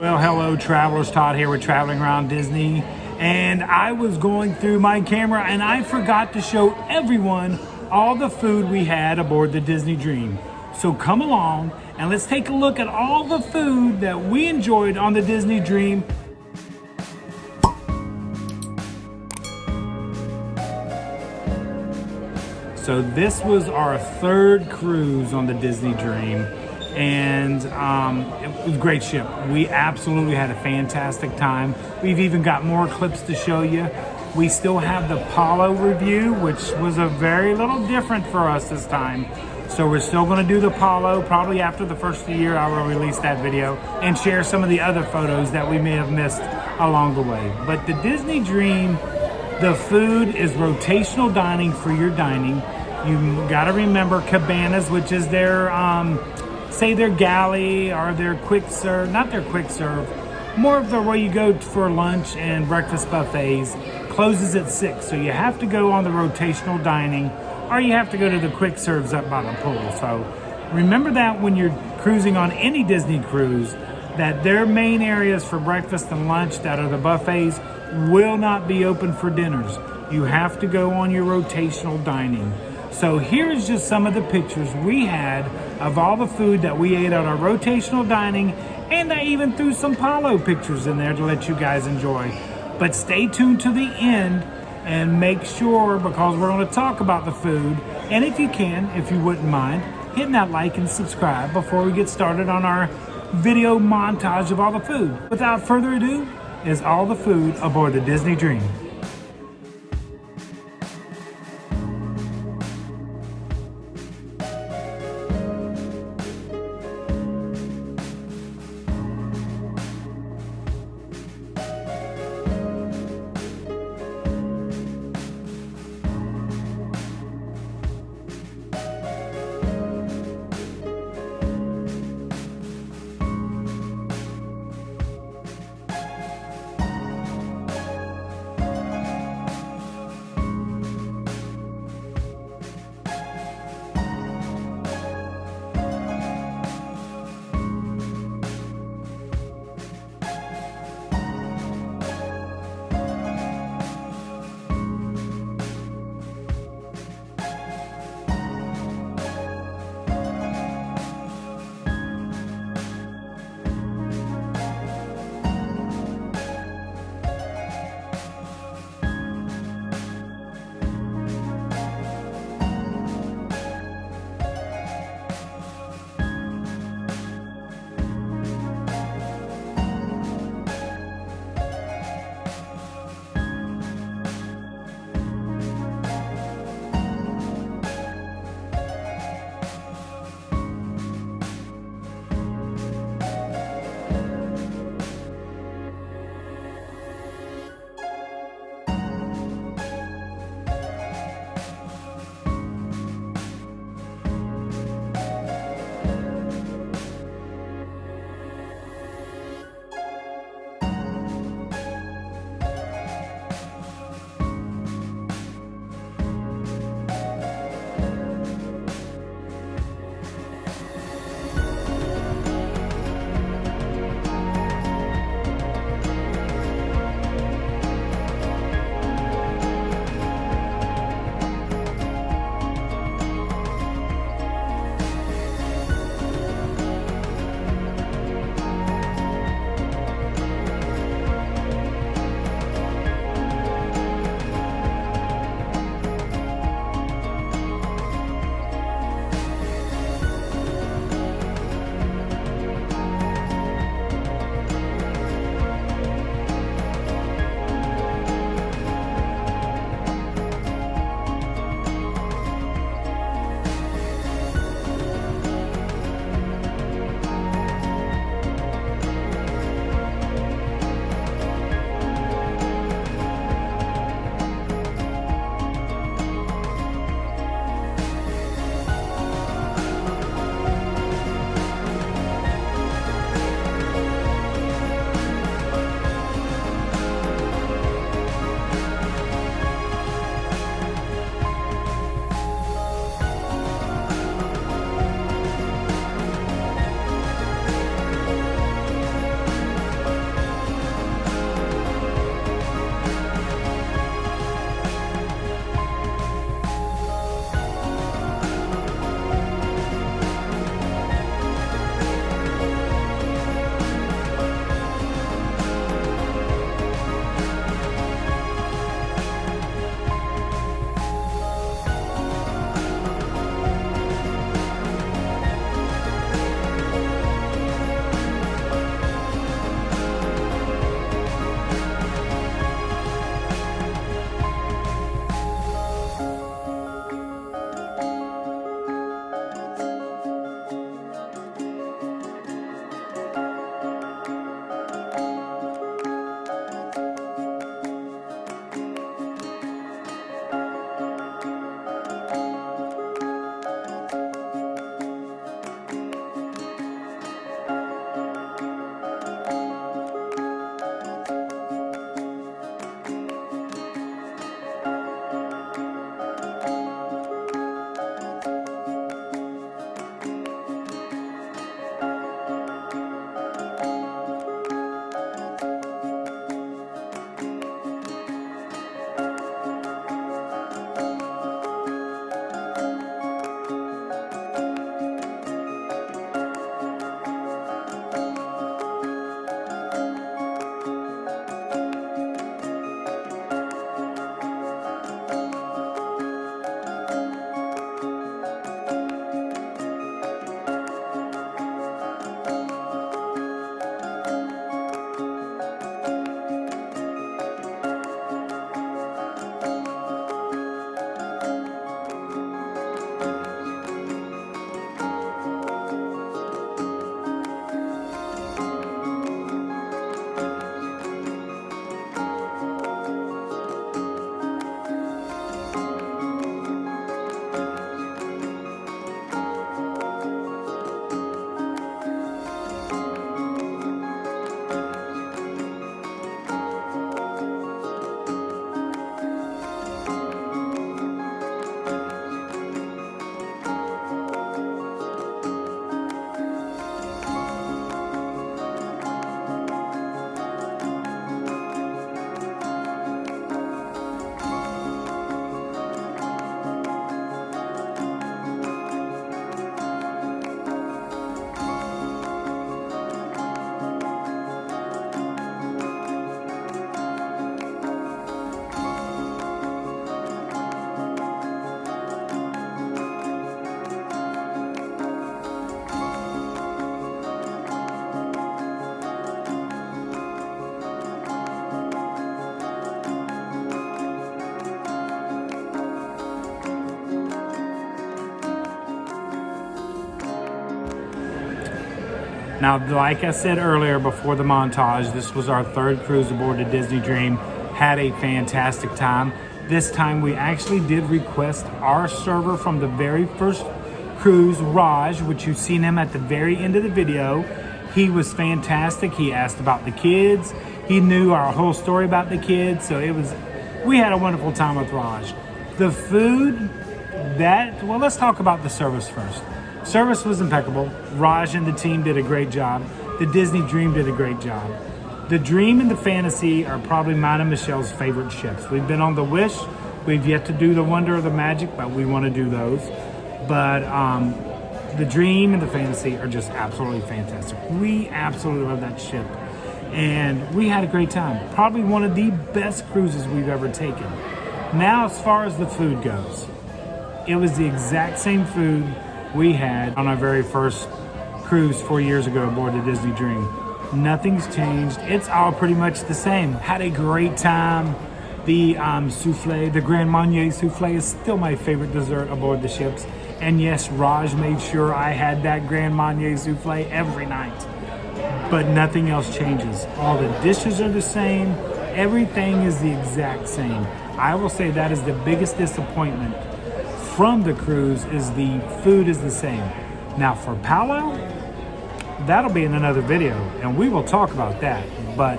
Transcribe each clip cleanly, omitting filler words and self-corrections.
Well, hello travelers, Todd here with Traveling Around Disney, and I was going through my camera and I forgot to show everyone all the food we had aboard the Disney Dream. So come along and let's take a look at all the food that we enjoyed on the Disney Dream. So this was our third cruise on the Disney Dream. And it was a great ship. We absolutely had a fantastic time. We've even got more clips to show you. We still have the Palo review, which was a very little different for us this time. So we're still going to do the Palo. Probably after the first of the year, I will release that video and share some of the other photos that we may have missed along the way. But the Disney Dream, the food is rotational dining for your dining. You got to remember cabanas, which is their say their galley or their quick serve, not their quick serve, more of the way you go for lunch and breakfast buffets, closes at 6. So you have to go on the rotational dining or you have to go to the quick serves up by the pool. So remember that when you're cruising on any Disney cruise, that their main areas for breakfast and lunch that are the buffets will not be open for dinners. You have to go on your rotational dining. So here's just some of the pictures we had of all the food that we ate on our rotational dining, and I even threw some Palo pictures in there to let you guys enjoy. But stay tuned to the end and make sure, because we're going to talk about the food, and if you can, if you wouldn't mind, hitting that like and subscribe before we get started on our video montage of all the food. Without further ado, is all the food aboard the Disney Dream. Now, like I said earlier before the montage, this was our third cruise aboard the Disney Dream. Had a fantastic time. This time we actually did request our server from the very first cruise, Raj, which you've seen him at the very end of the video. He was fantastic. He asked about the kids. He knew our whole story about the kids. So we had a wonderful time with Raj. The food, well, let's talk about the service first. Service was impeccable. Raj and the team did a great job. The Disney Dream did a great job. The Dream and the Fantasy are probably mine and Michelle's favorite ships. We've been on the Wish. We've yet to do the Wonder or the Magic, but we want to do those. But the Dream and the Fantasy are just absolutely fantastic. We absolutely love that ship. And we had a great time. Probably one of the best cruises we've ever taken. Now, as far as the food goes, it was the exact same food we had on our very first cruise 4 years ago aboard the Disney Dream. Nothing's changed. It's all pretty much the same. Had a great time. The souffle, the Grand Marnier souffle is still my favorite dessert aboard the ships. And yes, Raj made sure I had that Grand Marnier souffle every night. But nothing else changes. All the dishes are the same. Everything is the exact same. I will say that is the biggest disappointment from the cruise, is the food is the same. Now for Palo, that'll be in another video and we will talk about that. But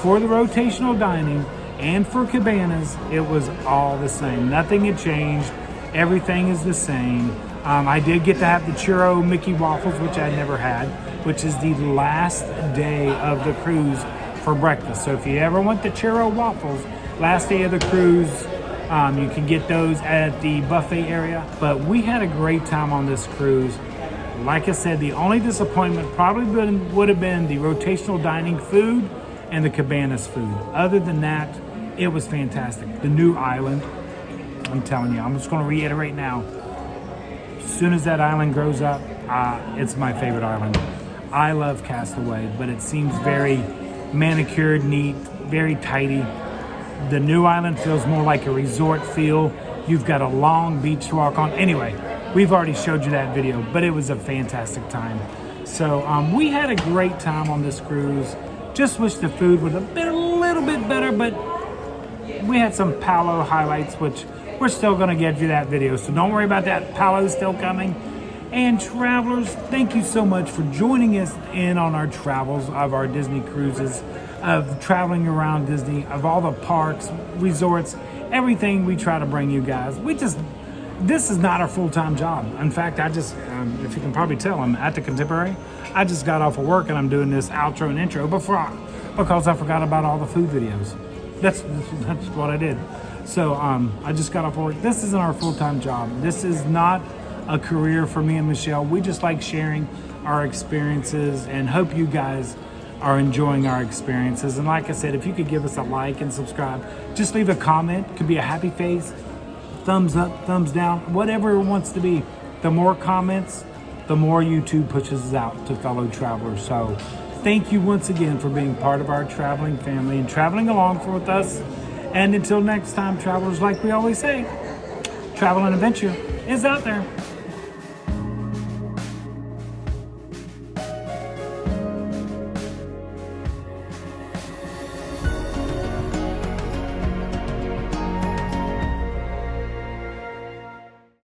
for the rotational dining and for cabanas, it was all the same. Nothing had changed. Everything is the same. I did get to have the churro Mickey waffles, which I never had, which is the last day of the cruise for breakfast. So if you ever want the churro waffles, last day of the cruise, you can get those at the buffet area. But we had a great time on this cruise. Like I said, the only disappointment probably would have been the rotational dining food and the cabanas food. Other than that, it was fantastic. The new island, I'm telling you, I'm just going to reiterate now. As soon as that island grows up, it's my favorite island. I love Castaway, but it seems very manicured, neat, very tidy. The new island feels more like a resort feel. You've got a long beach to walk on. Anyway, we've already showed you that video, but it was a fantastic time. So we had a great time on this cruise. Just wish the food was a little bit better, but we had some Palo highlights, which we're still going to get you that video. So don't worry about that. Palo's still coming. And travelers, thank you so much for joining us in on our travels of our Disney cruises, of traveling around Disney, of all the parks, resorts, everything we try to bring you guys. This is not our full-time job. In fact, I just, if you can probably tell, I'm at the Contemporary. I just got off of work and I'm doing this outro and intro because I forgot about all the food videos. That's what I did. So I just got off of work. This isn't our full-time job. This is not a career for me and Michelle. We just like sharing our experiences and hope you guys are enjoying our experiences. And like I said, if you could give us a like and subscribe, just leave a comment. It could be a happy face, thumbs up, thumbs down, whatever it wants to be. The more comments, the more YouTube pushes us out to fellow travelers. So thank you once again for being part of our traveling family and traveling along with us. And until next time, travelers, like we always say, travel and adventure is out there.